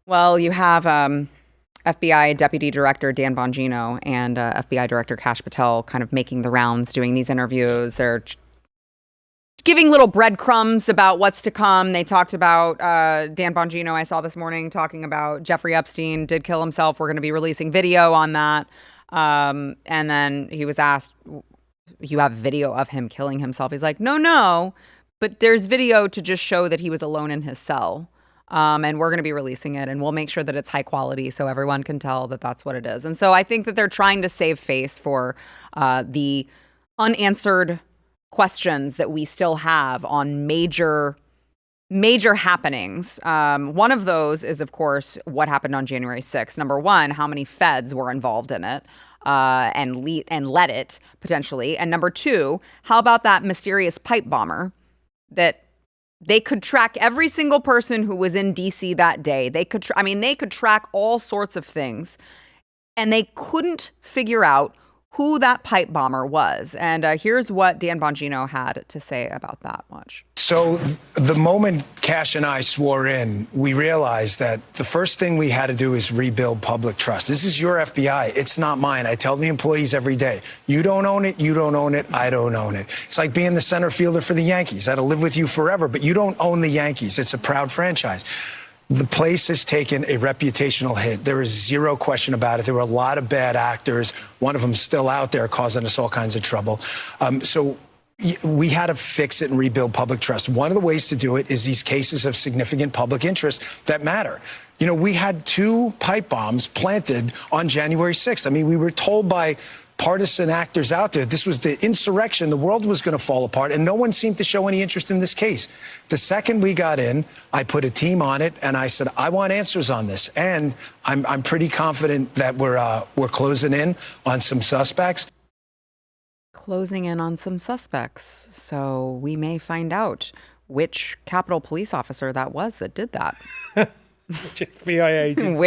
Well, you have FBI Deputy Director Dan Bongino and FBI Director Kash Patel kind of making the rounds, doing these interviews. They're giving little breadcrumbs about what's to come. They talked about Dan Bongino, I saw this morning, talking about Jeffrey Epstein did kill himself. We're going to be releasing video on that. And then he was asked, you have video of him killing himself? He's like, no, but there's video to just show that he was alone in his cell. And we're going to be releasing it, and we'll make sure that it's high quality so everyone can tell that that's what it is. And so I think that they're trying to save face for the unanswered questions that we still have on major happenings. One of those is, of course, what happened on January 6th. Number one, how many feds were involved in it and led it potentially. And number two, how about that mysterious pipe bomber that they could track every single person who was in D.C. that day. They could track all sorts of things, and they couldn't figure out who that pipe bomber was. And here's what Dan Bongino had to say about that. Watch. So the moment Kash and I swore in, we realized that the first thing we had to do is rebuild public trust. This is your FBI. It's not mine. I tell the employees every day, you don't own it, you don't own it, I don't own it. It's like being the center fielder for the Yankees. That'll live with you forever, but you don't own the Yankees. It's a proud franchise. The place has taken a reputational hit. There is zero question about it. There were a lot of bad actors. One of them still out there causing us all kinds of trouble. So we had to fix it and rebuild public trust. One of the ways to do it is these cases of significant public interest that matter. You know, we had 2 pipe bombs planted on January 6th. I mean, we were told by partisan actors out there this was the insurrection, the world was going to fall apart, and no one seemed to show any interest in this case. The second we got in, I put a team on it, and I said, I want answers on this. And I'm pretty confident that we're closing in on some suspects. Closing in on some suspects. So we may find out which Capitol police officer that was that did that. Which FBI agent?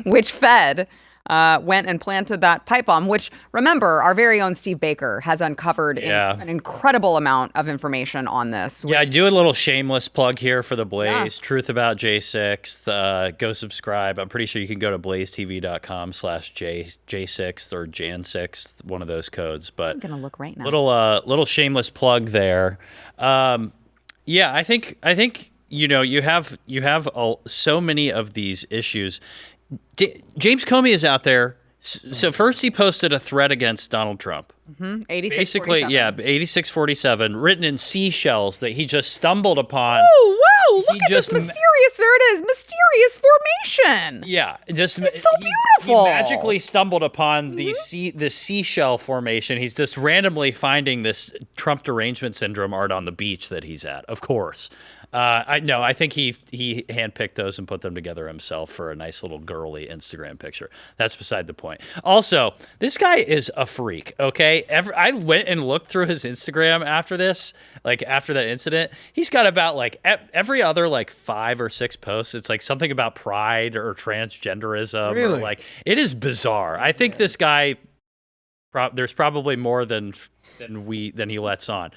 which Fed went and planted that pipe bomb, which, remember, our very own Steve Baker has uncovered an incredible amount of information on this. Yeah, I do a little shameless plug here for the Blaze. Yeah. Truth about J6. Go subscribe. I'm pretty sure you can go to blazetv.com/J6 or Jan6, one of those codes. But I'm going to look right now. Little shameless plug there. Yeah, I think you know, you have so many of these issues. James Comey is out there. So first he posted a threat against Donald Trump. 8647. Basically, 8647, written in seashells that he just stumbled upon. Oh, wow, look at this mysterious, there it is, mysterious formation. Yeah, it's so beautiful. He magically stumbled upon the seashell formation. He's just randomly finding this Trump derangement syndrome art on the beach that he's at, of course. I think he handpicked those and put them together himself for a nice little girly Instagram picture. That's beside the point. Also, this guy is a freak, okay? I went and looked through his Instagram after this, like after that incident. He's got about like every other like 5 or 6 posts. It's like something about pride or transgenderism. Really? Or like, it is bizarre. I think this guy, there's probably more than he lets on.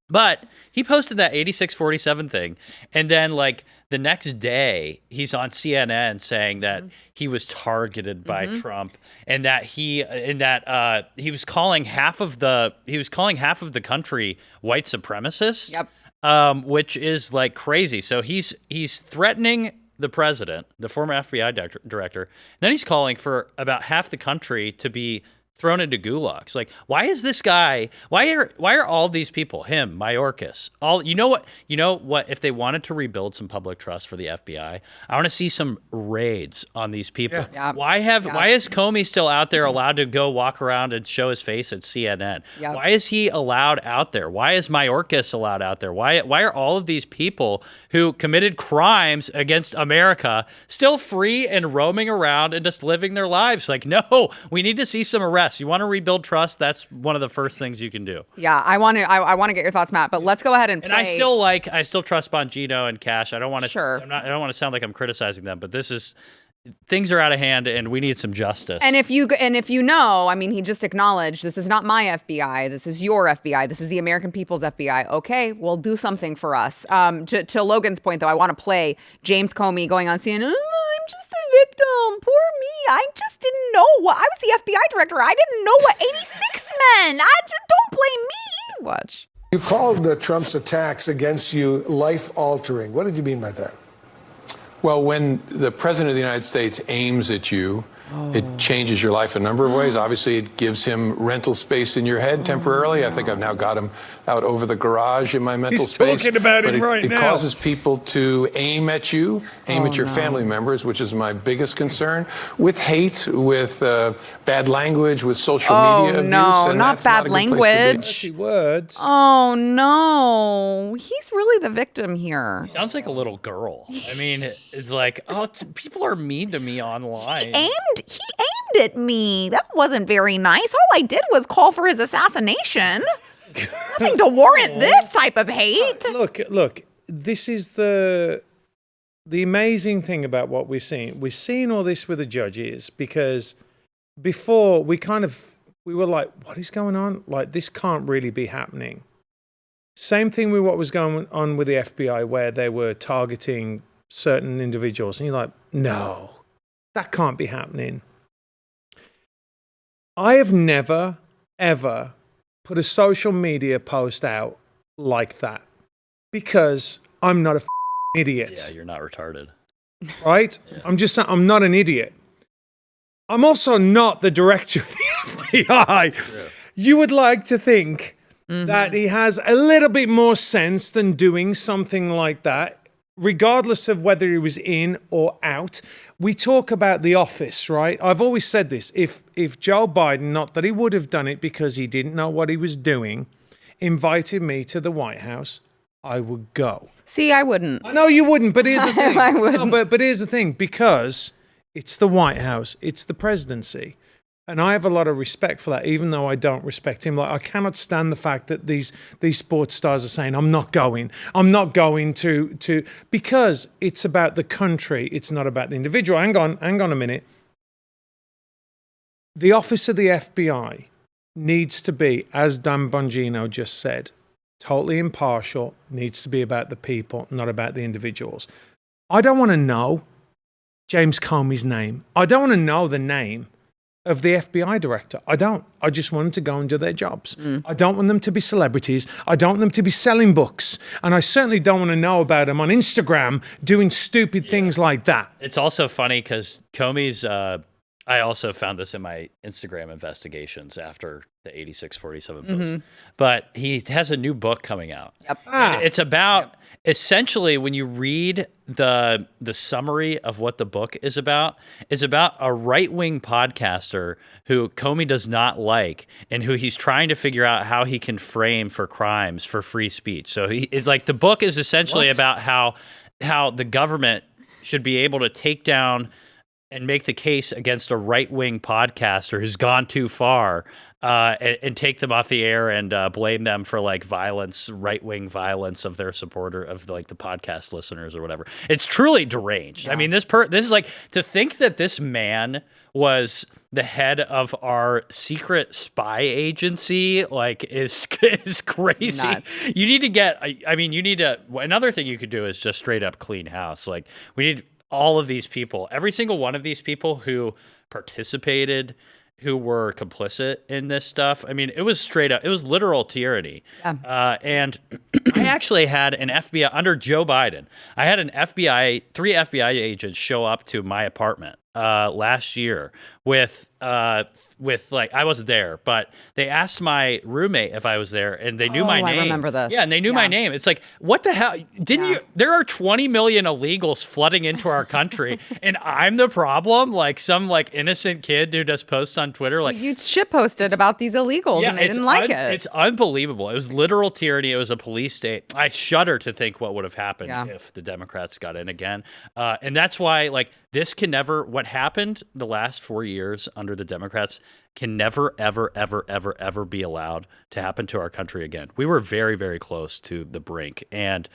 But he posted that 8647 thing, and then like the next day he's on CNN saying that he was targeted by Trump, and that he was calling half of the country white supremacists. Yep. Which is like crazy. So he's threatening the president, the former FBI director. Then he's calling for about half the country to be thrown into gulags. Like, why is this guy? Why are all these people? Him, Mayorkas, all. You know what? If they wanted to rebuild some public trust for the FBI, I want to see some raids on these people. Yeah. Why is Comey still out there allowed to go walk around and show his face at CNN? Yep. Why is he allowed out there? Why is Mayorkas allowed out there? Why are all of these people who committed crimes against America still free and roaming around and just living their lives? Like, no, we need to see some arrests. You want to rebuild trust? That's one of the first things you can do. Yeah, I want to get your thoughts, Matt. But let's go ahead and play. And I still trust Bongino and Kash. I don't want to. Sure. I don't want to sound like I'm criticizing them, but this is things are out of hand, and we need some justice. And if you know, I mean, he just acknowledged this is not my FBI. This is your FBI. This is the American people's FBI. Okay, well, do something for us. To Logan's point, though, I want to play James Comey going on CNN. I'm just the victim. Poor me. I just didn't know what. I was the FBI director. I didn't know what 86 meant. Don't blame me. Watch. You called Trump's attacks against you life-altering. What did you mean by that? Well, when the president of the United States aims at you, it changes your life a number of ways. Obviously, it gives him rental space in your head temporarily. I think I've now got him out over the garage in my mental space. He's talking about him right now. It now. causes people to aim at you, at your family members, which is my biggest concern, with hate, with bad language, with social media abuse. No, and not that's not bad a good place to be. language. Dirty words. Oh, no. He's really the victim here. Sounds like a little girl. I mean, it's like, people are mean to me online. He aimed at me. That wasn't very nice. All I did was call for his assassination. Nothing to warrant this type of hate. Look. This is the amazing thing about what we're seeing. We're seeing all this with the judges because before we were like, what is going on? Like, this can't really be happening. Same thing with what was going on with the FBI, where they were targeting certain individuals. And you're like, no, that can't be happening. I have never, ever put a social media post out like that because I'm not a idiot. Yeah, you're not retarded. Right? Yeah. I'm just saying, I'm not an idiot. I'm also not the director of the FBI. Yeah. You would like to think that he has a little bit more sense than doing something like that, regardless of whether he was in or out. We talk about The Office, right? I've always said this. If Joe Biden, not that he would have done it because he didn't know what he was doing, invited me to the White House, I would go. See, I wouldn't. I know you wouldn't, but here's the thing. I wouldn't. No, but here's the thing. Because it's the White House, it's the presidency. And I have a lot of respect for that, even though I don't respect him. Like, I cannot stand the fact that these sports stars are saying, I'm not going to, because it's about the country. It's not about the individual. Hang on a minute. The office of the FBI needs to be, as Dan Bongino just said, totally impartial, needs to be about the people, not about the individuals. I don't want to know James Comey's name. I don't want to know the name of the FBI director. I don't. I just want them to go and do their jobs. I don't want them to be celebrities. I don't want them to be selling books. And I certainly don't want to know about them on Instagram doing stupid things like that. It's also funny because Comey's, I also found this in my Instagram investigations after the 8647 post, but he has a new book coming out. Yep. It's about, essentially, when you read the summary of what the book is about a right-wing podcaster who Comey does not like and who he's trying to figure out how he can frame for crimes for free speech. So it's like, the book is essentially about how the government should be able to take down and make the case against a right-wing podcaster who's gone too far, and take them off the air and blame them for like violence, right-wing violence of their supporter, of like the podcast listeners or whatever. It's truly deranged. Yeah. I mean, this is like, to think that this man was the head of our secret spy agency, like, is crazy. Nuts. You need to get, another thing you could do is just straight up clean house. Like, we need all of these people, every single one of these people who participated, who were complicit in this stuff. I mean, it was straight up, it was literal tyranny. Yeah. And I actually had an FBI, under Joe Biden, I had three FBI agents show up to my apartment last year with like, I wasn't there, but they asked my roommate if I was there, and they knew my name. I remember this. Yeah, and they knew my name. It's like, what the hell? There are 20 million illegals flooding into our country, and I'm the problem? Like, some like innocent kid who just posts on Twitter, like, you shit posted about these illegals, and they didn't like it. It's unbelievable. It was literal tyranny. It was a police state. I shudder to think what would have happened if the Democrats got in again. And that's why, like, this can never, what happened the last 4 years under the Democrats can never, ever, ever, ever, ever be allowed to happen to our country again. We were very, very close to the brink. And,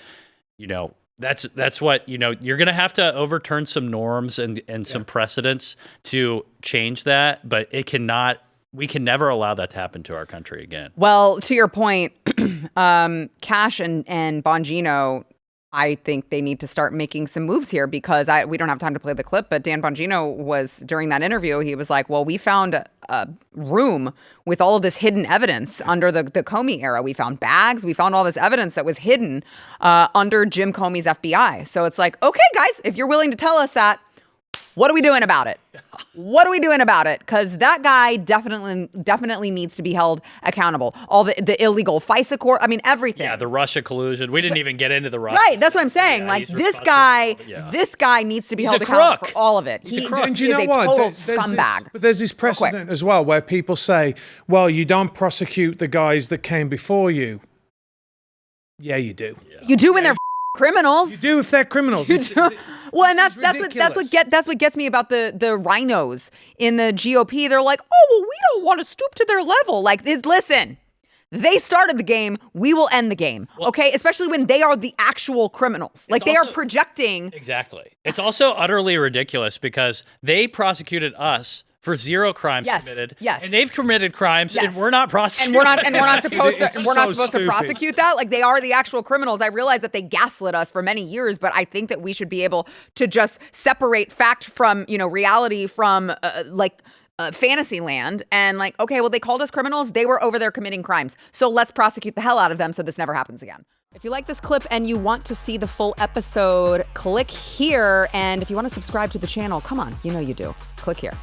you know, That's what, you're going to have to overturn some norms and some precedents to change that, but we can never allow that to happen to our country again. Well, to your point, Kash and Bongino, I think they need to start making some moves here because we don't have time to play the clip, but Dan Bongino was, during that interview, he was like, well, we found a room with all of this hidden evidence under the Comey era. We found bags. We found all this evidence that was hidden under Jim Comey's FBI. So it's like, okay, guys, if you're willing to tell us that, what are we doing about it? What are we doing about it? Because that guy definitely needs to be held accountable. All the illegal FISA court, I mean, everything. Yeah, the Russia collusion. We didn't even get into the Russia. Right, that's what I'm saying. Like this guy needs to be held accountable for all of it. And you know is a what? total scumbag. But there's this precedent as well where people say, well, you don't prosecute the guys that came before you. Yeah, you do. Yeah. You do when they're criminals. You do if they're criminals. You do. Well, and that's what gets me about the rhinos in the GOP. They're like, oh, well, we don't want to stoop to their level. Like, listen, they started the game. We will end the game. Okay, especially when they are the actual criminals. Like they are projecting. Exactly. It's also utterly ridiculous because they prosecuted us for 0 crimes committed. Yes. And they've committed crimes and we're not prosecuting. And we're not supposed to prosecute that. Like they are the actual criminals. I realize that they gaslit us for many years, but I think that we should be able to just separate fact from, reality from fantasy land and like, okay, well, they called us criminals. They were over there committing crimes. So let's prosecute the hell out of them so this never happens again. If you like this clip and you want to see the full episode, click here. And if you want to subscribe to the channel, come on, you know you do. Click here.